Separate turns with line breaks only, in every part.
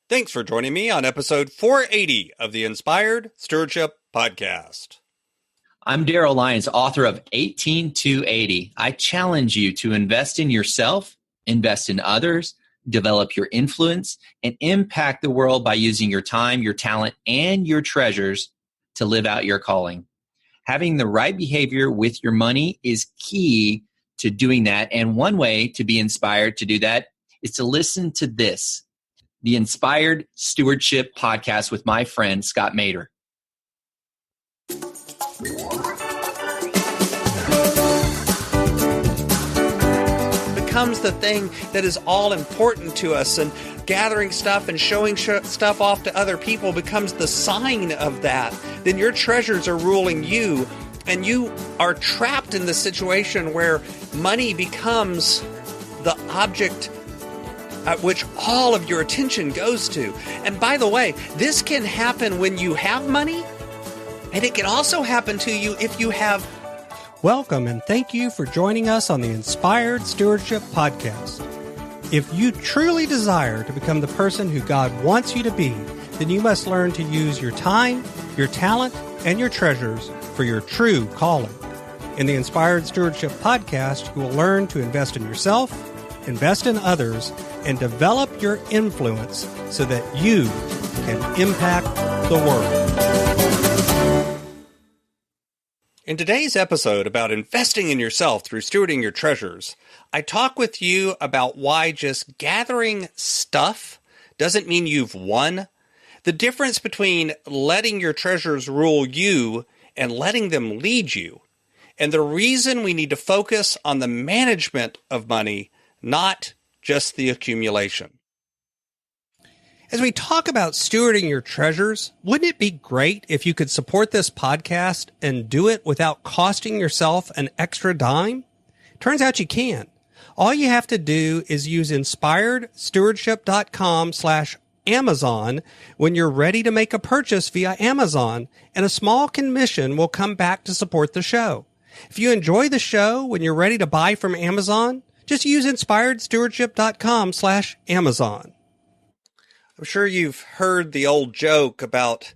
Thanks for joining me on episode 480 of the Inspired Stewardship Podcast.
I'm Daryl Lyons, author of 18280. I challenge you to invest in yourself, invest in others, develop your influence, and impact the world by using your time, your talent, and your treasures to live out your calling. Having the right behavior with your money is key to doing that. And one way to be inspired to do that is to listen to this, the Inspired Stewardship Podcast with my friend, Scott Mader.
Becomes the thing that is all important to us, and gathering stuff and showing stuff off to other people becomes the sign of that. Then your treasures are ruling you, and you are trapped in the situation where money becomes the object at which all of your attention goes to. And by the way, this can happen when you have money, and it can also happen to you if you have.
Welcome and thank you for joining us on the Inspired Stewardship Podcast. If you truly desire to become the person who God wants you to be, then you must learn to use your time, your talent, and your treasures for your true calling. In the Inspired Stewardship Podcast, you will learn to invest in yourself, invest in others, and develop your influence so that you can impact the world.
In today's episode about investing in yourself through stewarding your treasures, I talk with you about why just gathering stuff doesn't mean you've won, the difference between letting your treasures rule you and letting them lead you, and the reason we need to focus on the management of money, not just the accumulation. As we talk about stewarding your treasures, wouldn't it be great if you could support this podcast and do it without costing yourself an extra dime? Turns out you can. All you have to do is use inspiredstewardship.com/Amazon when you're ready to make a purchase via Amazon, and a small commission will come back to support the show. If you enjoy the show when you're ready to buy from Amazon, just use inspiredstewardship.com/Amazon. I'm sure you've heard the old joke about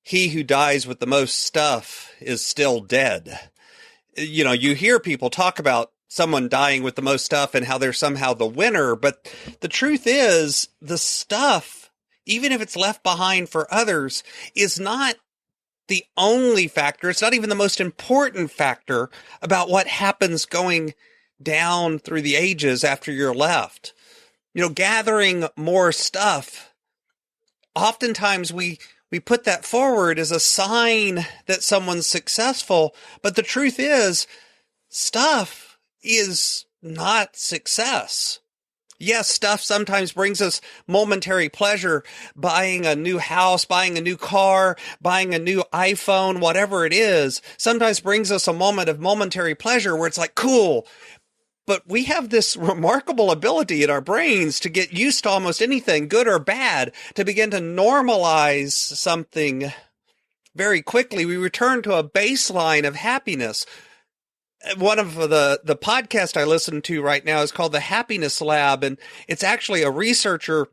he who dies with the most stuff is still dead. You know, you hear people talk about someone dying with the most stuff and how they're somehow the winner, but the truth is the stuff, even if it's left behind for others, is not the only factor. It's not even the most important factor about what happens going down through the ages after you're left. You know, gathering more stuff, oftentimes we put that forward as a sign that someone's successful, but the truth is, stuff is not success. Yes, stuff sometimes brings us momentary pleasure. Buying a new house, buying a new car, buying a new iPhone, whatever it is, sometimes brings us a moment of momentary pleasure where it's like, cool. But we have this remarkable ability in our brains to get used to almost anything, good or bad, to begin to normalize something very quickly. We return to a baseline of happiness. One of the podcasts I listen to right now is called The Happiness Lab, and it's actually a researcher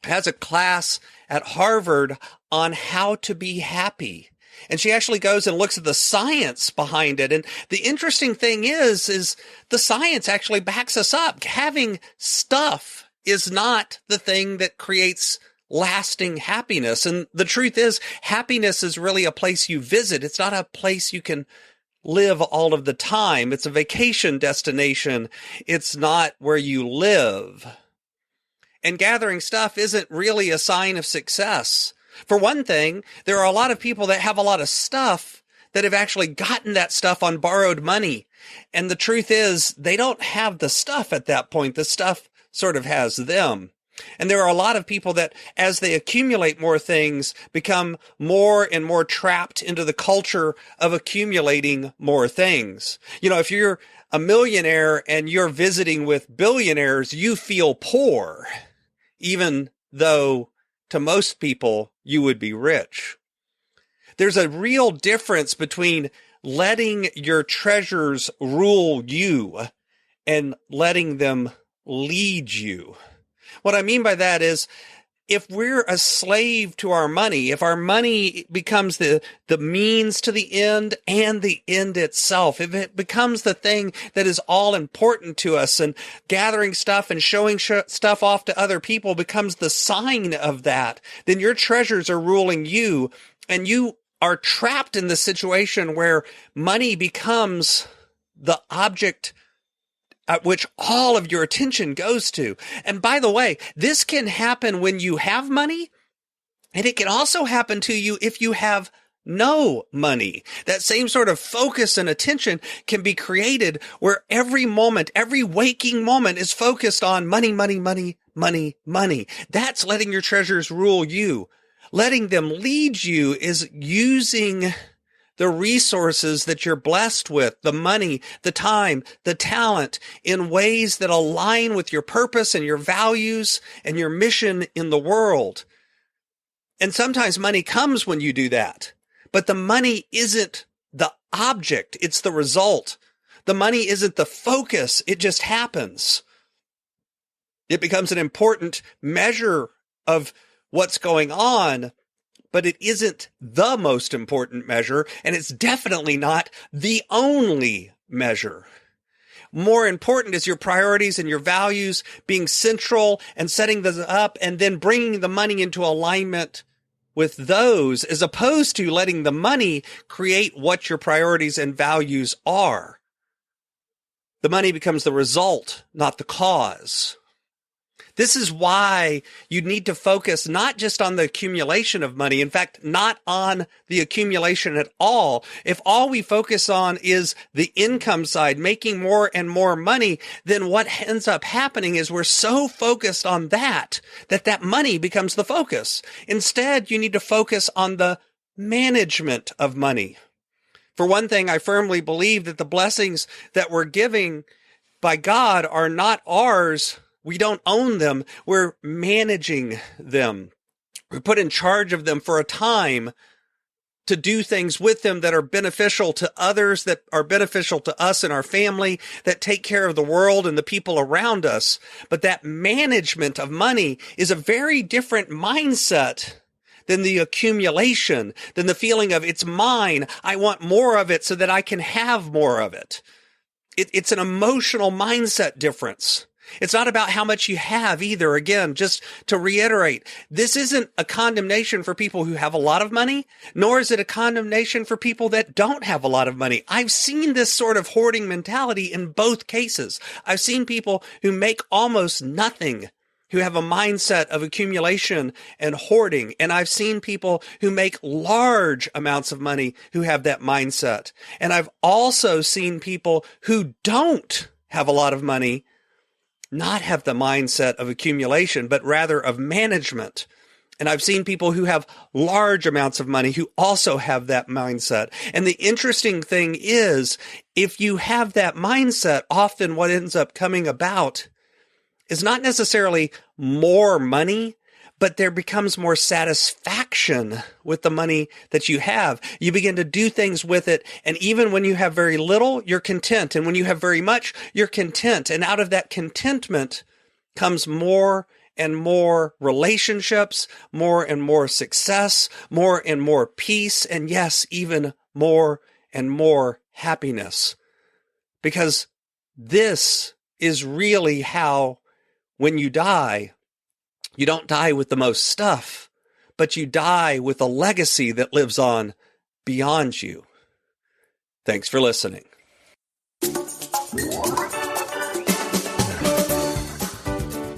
has a class at Harvard on how to be happy. And she actually goes and looks at the science behind it. And the interesting thing is the science actually backs us up. Having stuff is not the thing that creates lasting happiness. And the truth is, happiness is really a place you visit. It's not a place you can live all of the time. It's a vacation destination. It's not where you live. And gathering stuff isn't really a sign of success. For one thing, there are a lot of people that have a lot of stuff that have actually gotten that stuff on borrowed money. And the truth is, they don't have the stuff at that point. The stuff sort of has them. And there are a lot of people that, as they accumulate more things, become more and more trapped into the culture of accumulating more things. You know, if you're a millionaire and you're visiting with billionaires, you feel poor, even though to most people you would be rich. There's a real difference between letting your treasures rule you and letting them lead you. What I mean by that is, if we're a slave to our money, if our money becomes the means to the end and the end itself, if it becomes the thing that is all important to us, and gathering stuff and showing stuff off to other people becomes the sign of that, then your treasures are ruling you, and you are trapped in the situation where money becomes the object at which all of your attention goes to. And by the way, this can happen when you have money, and it can also happen to you if you have no money. That same sort of focus and attention can be created where every moment, every waking moment is focused on money, money, money, money, money. That's letting your treasures rule you. Letting them lead you is using the resources that you're blessed with, the money, the time, the talent, in ways that align with your purpose and your values and your mission in the world. And sometimes money comes when you do that, but the money isn't the object, it's the result. The money isn't the focus, it just happens. It becomes an important measure of what's going on, but it isn't the most important measure, and it's definitely not the only measure. More important is your priorities and your values being central and setting those up, and then bringing the money into alignment with those, as opposed to letting the money create what your priorities and values are. The money becomes the result, not the cause. This is why you need to focus not just on the accumulation of money, in fact, not on the accumulation at all. If all we focus on is the income side, making more and more money, then what ends up happening is we're so focused on that money becomes the focus. Instead, you need to focus on the management of money. For one thing, I firmly believe that the blessings that we're giving by God are not ours. We don't own them. We're managing them. We're put in charge of them for a time to do things with them that are beneficial to others, that are beneficial to us and our family, that take care of the world and the people around us. But that management of money is a very different mindset than the accumulation, than the feeling of it's mine. I want more of it so that I can have more of it. It's an emotional mindset difference. It's not about how much you have either. Again, just to reiterate, this isn't a condemnation for people who have a lot of money, nor is it a condemnation for people that don't have a lot of money. I've seen this sort of hoarding mentality in both cases. I've seen people who make almost nothing, who have a mindset of accumulation and hoarding. And I've seen people who make large amounts of money who have that mindset. And I've also seen people who don't have a lot of money not have the mindset of accumulation, but rather of management. And I've seen people who have large amounts of money who also have that mindset. And the interesting thing is, if you have that mindset, often what ends up coming about is not necessarily more money, but there becomes more satisfaction with the money that you have. You begin to do things with it. And even when you have very little, you're content. And when you have very much, you're content. And out of that contentment comes more and more relationships, more and more success, more and more peace, and yes, even more and more happiness. Because this is really how, when you die, you don't die with the most stuff, but you die with a legacy that lives on beyond you. Thanks for listening.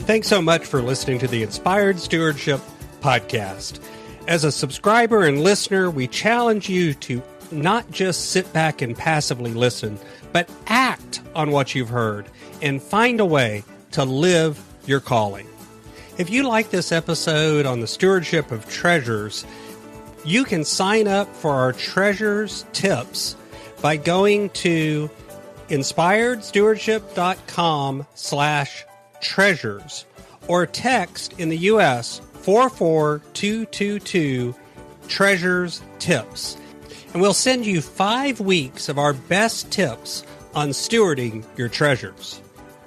Thanks so much for listening to the Inspired Stewardship podcast. As a subscriber and listener, we challenge you to not just sit back and passively listen, but act on what you've heard and find a way to live your calling. If you like this episode on the stewardship of treasures, you can sign up for our treasures tips by going to inspiredstewardship.com/treasures or text in the U.S. 44222 treasures tips. And we'll send you 5 weeks of our best tips on stewarding your treasures.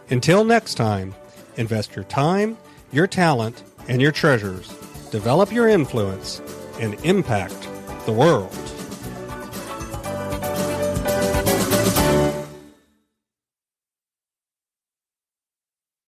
Until next time, invest your time, your talent, and your treasures, develop your influence, and impact the world.